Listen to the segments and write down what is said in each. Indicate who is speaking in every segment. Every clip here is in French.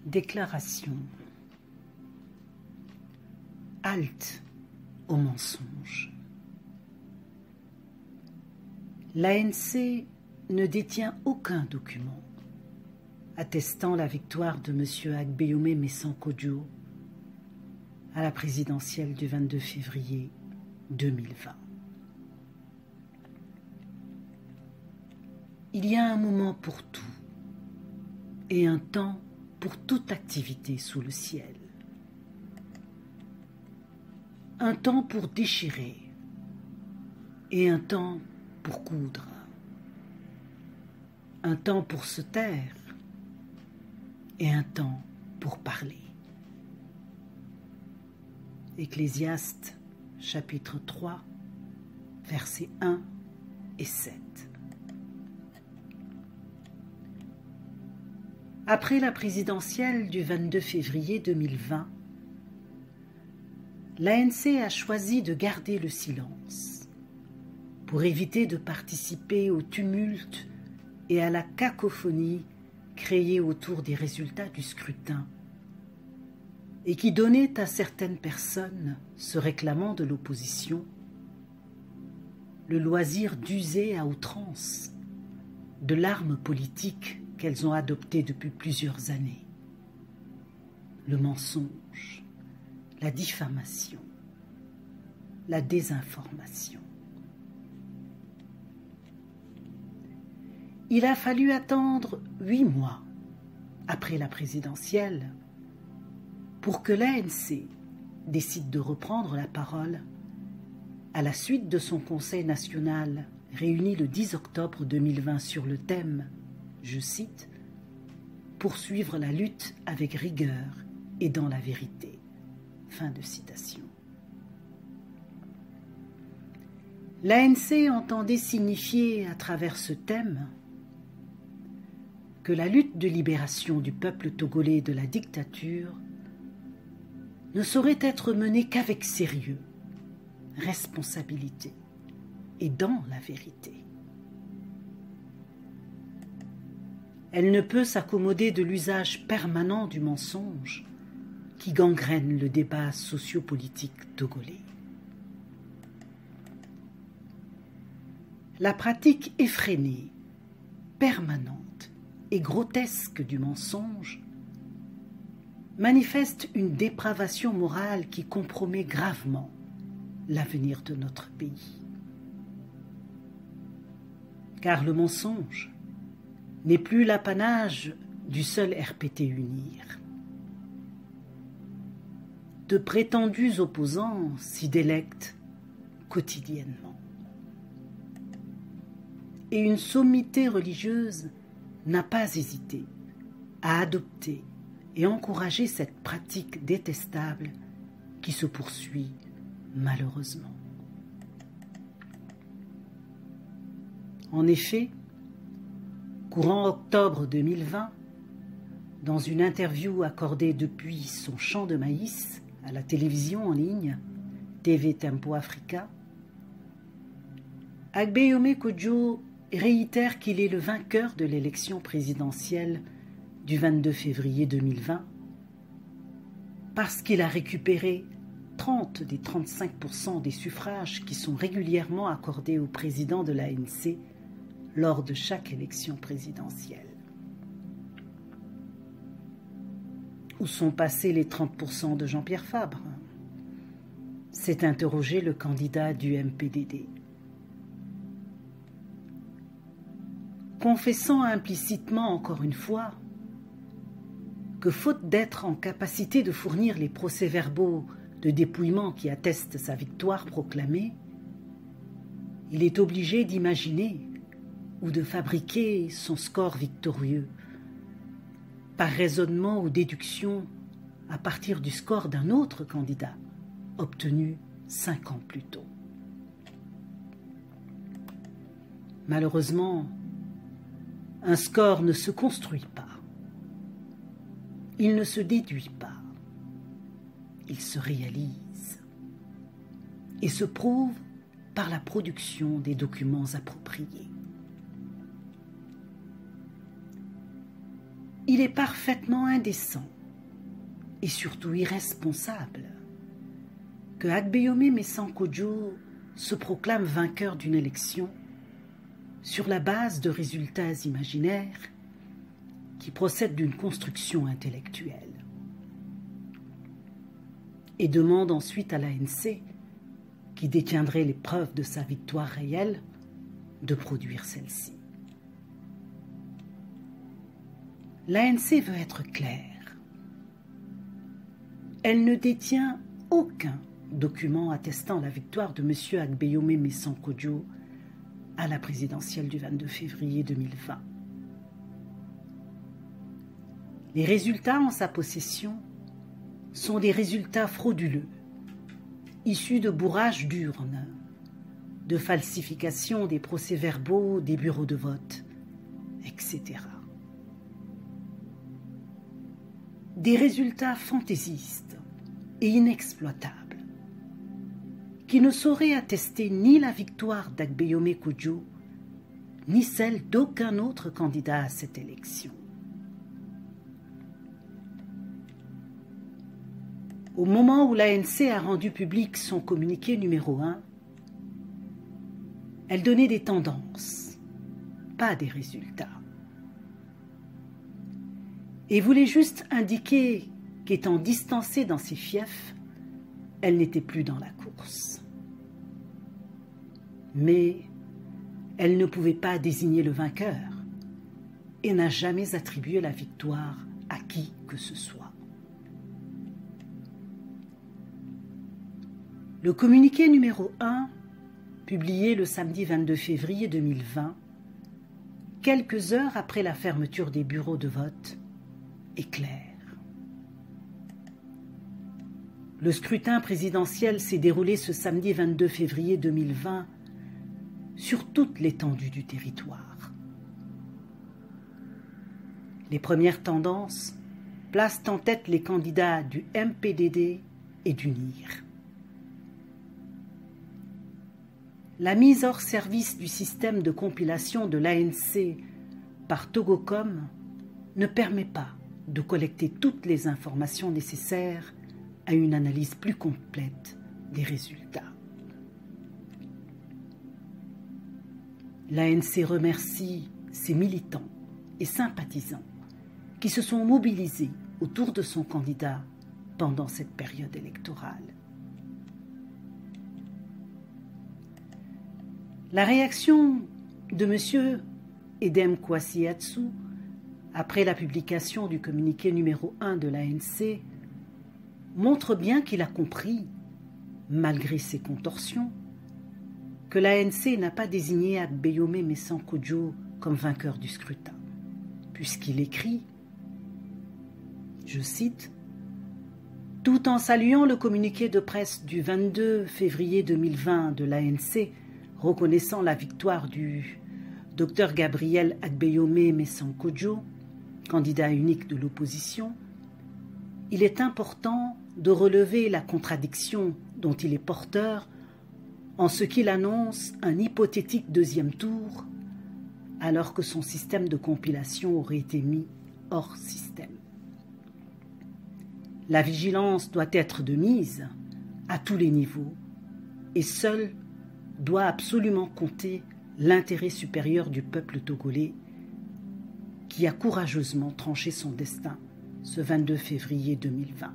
Speaker 1: Déclaration. Halte au mensonge. L'ANC ne détient aucun document attestant la victoire de M. Agbeyome Messan-Kodjo à la présidentielle du 22 février 2020. Il y a un moment pour tout et un temps pour toute activité sous le ciel. Un temps pour déchirer et un temps pour coudre. Un temps pour se taire et un temps pour parler. Ecclésiaste, chapitre 3, versets 1 et 7. Après la présidentielle du 22 février 2020, l'ANC a choisi de garder le silence pour éviter de participer au tumulte et à la cacophonie créée autour des résultats du scrutin et qui donnait à certaines personnes se réclamant de l'opposition le loisir d'user à outrance de l'arme politique qu'elles ont adoptées depuis plusieurs années: le mensonge, la diffamation, la désinformation. Il a fallu attendre 8 mois après la présidentielle pour que l'ANC décide de reprendre la parole à la suite de son Conseil national réuni le 10 octobre 2020 sur le thème, je cite, « Poursuivre la lutte avec rigueur et dans la vérité ». Fin de citation. L'ANC entendait signifier à travers ce thème que la lutte de libération du peuple togolais de la dictature ne saurait être menée qu'avec sérieux, responsabilité et dans la vérité. Elle ne peut s'accommoder de l'usage permanent du mensonge qui gangrène le débat sociopolitique togolais. La pratique effrénée, permanente et grotesque du mensonge manifeste une dépravation morale qui compromet gravement l'avenir de notre pays. Car le mensonge n'est plus l'apanage du seul RPT UNIR. De prétendus opposants s'y délectent quotidiennement. Et une sommité religieuse n'a pas hésité à adopter et encourager cette pratique détestable qui se poursuit malheureusement. En effet, courant octobre 2020, dans une interview accordée depuis son champ de maïs à la télévision en ligne, TV Tempo Africa, Agbeyome Kodjo réitère qu'il est le vainqueur de l'élection présidentielle du 22 février 2020 parce qu'il a récupéré 30 des 35% des suffrages qui sont régulièrement accordés au président de l'ANC lors de chaque élection présidentielle. Où sont passés les 30% de Jean-Pierre Fabre? S'est interrogé le candidat du MPDD. Confessant implicitement encore une fois que faute d'être en capacité de fournir les procès-verbaux de dépouillement qui attestent sa victoire proclamée, il est obligé d'imaginer ou de fabriquer son score victorieux par raisonnement ou déduction à partir du score d'un autre candidat obtenu 5 ans plus tôt. Malheureusement, un score ne se construit pas. Il ne se déduit pas. Il se réalise et se prouve par la production des documents appropriés. Il est parfaitement indécent et surtout irresponsable que Agbeyome Messankodjo se proclame vainqueur d'une élection sur la base de résultats imaginaires qui procèdent d'une construction intellectuelle et demande ensuite à l'ANC, qui détiendrait les preuves de sa victoire réelle, de produire celle-ci. L'ANC veut être claire. Elle ne détient aucun document attestant la victoire de M. Agbeyome Messankodjo à la présidentielle du 22 février 2020. Les résultats en sa possession sont des résultats frauduleux, issus de bourrages d'urnes, de falsification des procès-verbaux des bureaux de vote, etc. Des résultats fantaisistes et inexploitables qui ne sauraient attester ni la victoire d'Agbeyome Kodjo, ni celle d'aucun autre candidat à cette élection. Au moment où l'ANC a rendu public son communiqué numéro 1, elle donnait des tendances, pas des résultats. Et voulait juste indiquer qu'étant distancée dans ses fiefs, elle n'était plus dans la course. Mais elle ne pouvait pas désigner le vainqueur et n'a jamais attribué la victoire à qui que ce soit. Le communiqué numéro 1, publié le samedi 22 février 2020, quelques heures après la fermeture des bureaux de vote, est clair. Le scrutin présidentiel s'est déroulé ce samedi 22 février 2020 sur toute l'étendue du territoire. Les premières tendances placent en tête les candidats du MPDD et du NIR. La mise hors service du système de compilation de l'ANC par Togocom ne permet pas de collecter toutes les informations nécessaires à une analyse plus complète des résultats. L'ANC remercie ses militants et sympathisants qui se sont mobilisés autour de son candidat pendant cette période électorale. La réaction de M. Edem Kwasi Atsou après la publication du communiqué numéro 1 de l'ANC montre bien qu'il a compris, malgré ses contorsions, que l'ANC n'a pas désigné Agbeyome Messankodjo comme vainqueur du scrutin, puisqu'il écrit, je cite, « Tout en saluant le communiqué de presse du 22 février 2020 de l'ANC reconnaissant la victoire du Dr Gabriel Agbeyome Messankodjo, candidat unique de l'opposition, il est important de relever la contradiction dont il est porteur en ce qu'il annonce un hypothétique deuxième tour alors que son système de compilation aurait été mis hors système. La vigilance doit être de mise à tous les niveaux et seul doit absolument compter l'intérêt supérieur du peuple togolais qui a courageusement tranché son destin ce 22 février 2020.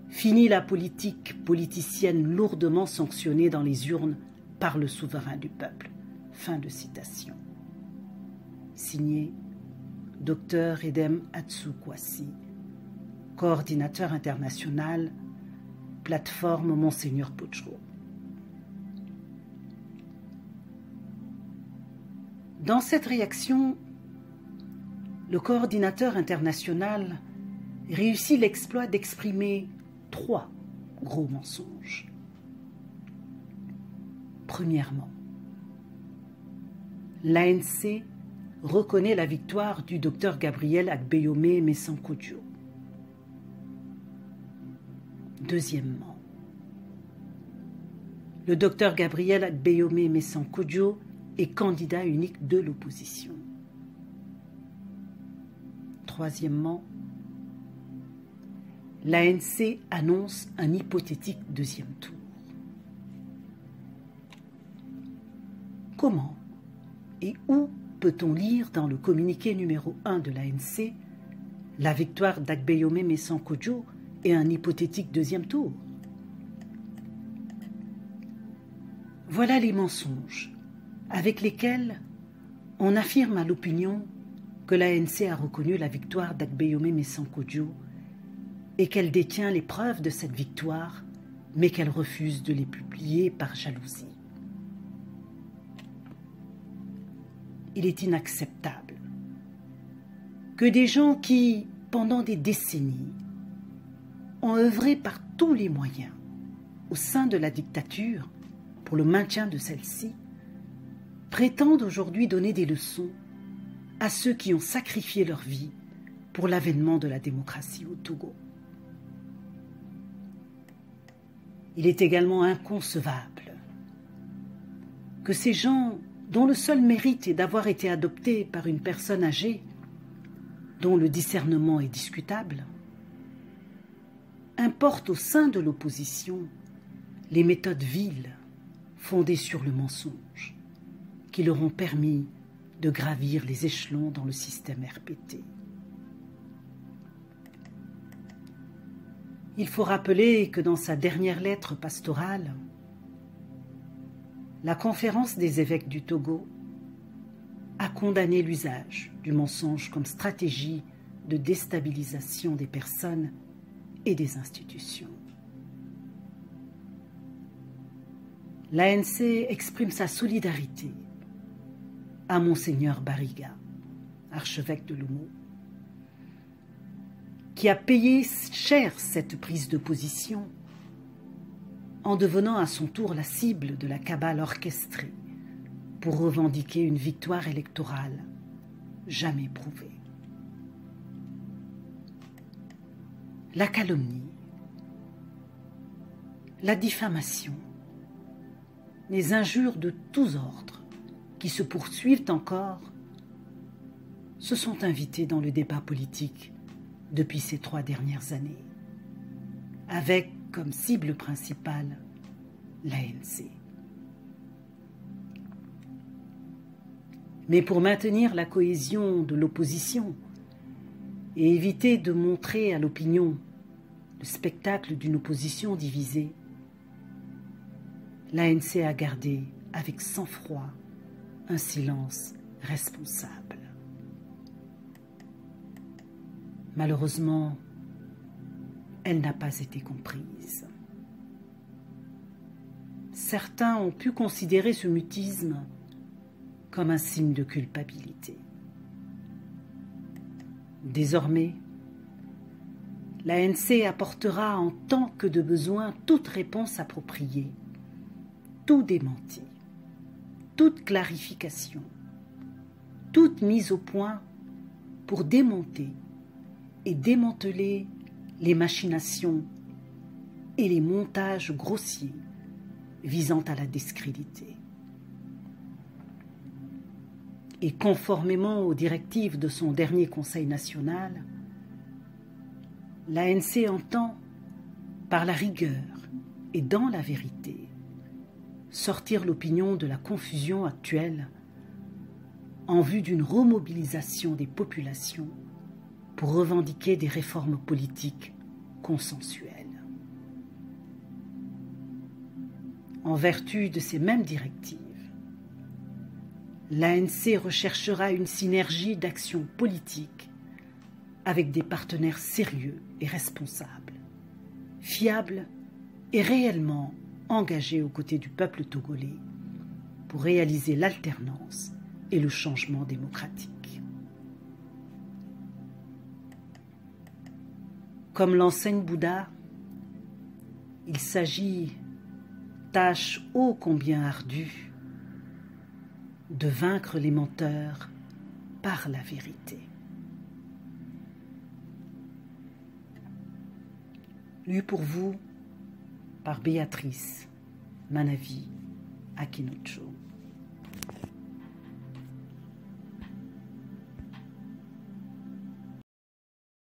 Speaker 1: Fini la politique politicienne lourdement sanctionnée dans les urnes par le souverain du peuple. Fin de citation. Signé Dr Edem Atsou Kwasi, coordinateur international, plateforme Monseigneur Potro. Dans cette réaction, le coordinateur international réussit l'exploit d'exprimer 3 gros mensonges. Premièrement, l'ANC reconnaît la victoire du Dr Gabriel Agbeyome Messankodjo. Deuxièmement, le Dr Gabriel Agbeyome Messankodjo est candidat unique de l'opposition. Troisièmement, l'ANC annonce un hypothétique deuxième tour. Comment et où peut-on lire dans le communiqué numéro 1 de l'ANC la victoire d'Agbeyome Messankodjo et un hypothétique deuxième tour? Voilà les mensonges avec lesquels on affirme à l'opinion que l'ANC a reconnu la victoire d'Agbeyome Messankodjo et qu'elle détient les preuves de cette victoire, mais qu'elle refuse de les publier par jalousie. Il est inacceptable que des gens qui, pendant des décennies, ont œuvré par tous les moyens au sein de la dictature pour le maintien de celle-ci, prétendent aujourd'hui donner des leçons à ceux qui ont sacrifié leur vie pour l'avènement de la démocratie au Togo. Il est également inconcevable que ces gens, dont le seul mérite est d'avoir été adoptés par une personne âgée, dont le discernement est discutable, importent au sein de l'opposition les méthodes viles fondées sur le mensonge, qui leur ont permis de gravir les échelons dans le système RPT. Il faut rappeler que dans sa dernière lettre pastorale, la Conférence des évêques du Togo a condamné l'usage du mensonge comme stratégie de déstabilisation des personnes et des institutions. L'ANC exprime sa solidarité à Monseigneur Bariga, archevêque de Lumo, qui a payé cher cette prise de position en devenant à son tour la cible de la cabale orchestrée pour revendiquer une victoire électorale jamais prouvée. La calomnie, la diffamation, les injures de tous ordres qui se poursuivent encore se sont invités dans le débat politique depuis ces 3 dernières années, avec comme cible principale l'ANC. Mais pour maintenir la cohésion de l'opposition et éviter de montrer à l'opinion le spectacle d'une opposition divisée, l'ANC a gardé avec sang-froid un silence responsable. Malheureusement, elle n'a pas été comprise. Certains ont pu considérer ce mutisme comme un signe de culpabilité. Désormais, l'ANC apportera en tant que de besoin toute réponse appropriée, tout démenti, toute clarification, toute mise au point pour démonter et démanteler les machinations et les montages grossiers visant à la discréditer. Et conformément aux directives de son dernier Conseil national, l'ANC entend, par la rigueur et dans la vérité, sortir l'opinion de la confusion actuelle en vue d'une remobilisation des populations pour revendiquer des réformes politiques consensuelles. En vertu de ces mêmes directives, l'ANC recherchera une synergie d'action politique avec des partenaires sérieux et responsables, fiables et réellement engagés aux côtés du peuple togolais pour réaliser l'alternance et le changement démocratique. Comme l'enseigne Bouddha, il s'agit, tâche ô combien ardue, de vaincre les menteurs par la vérité. Lu pour vous par Béatrice Manavi Akinocho.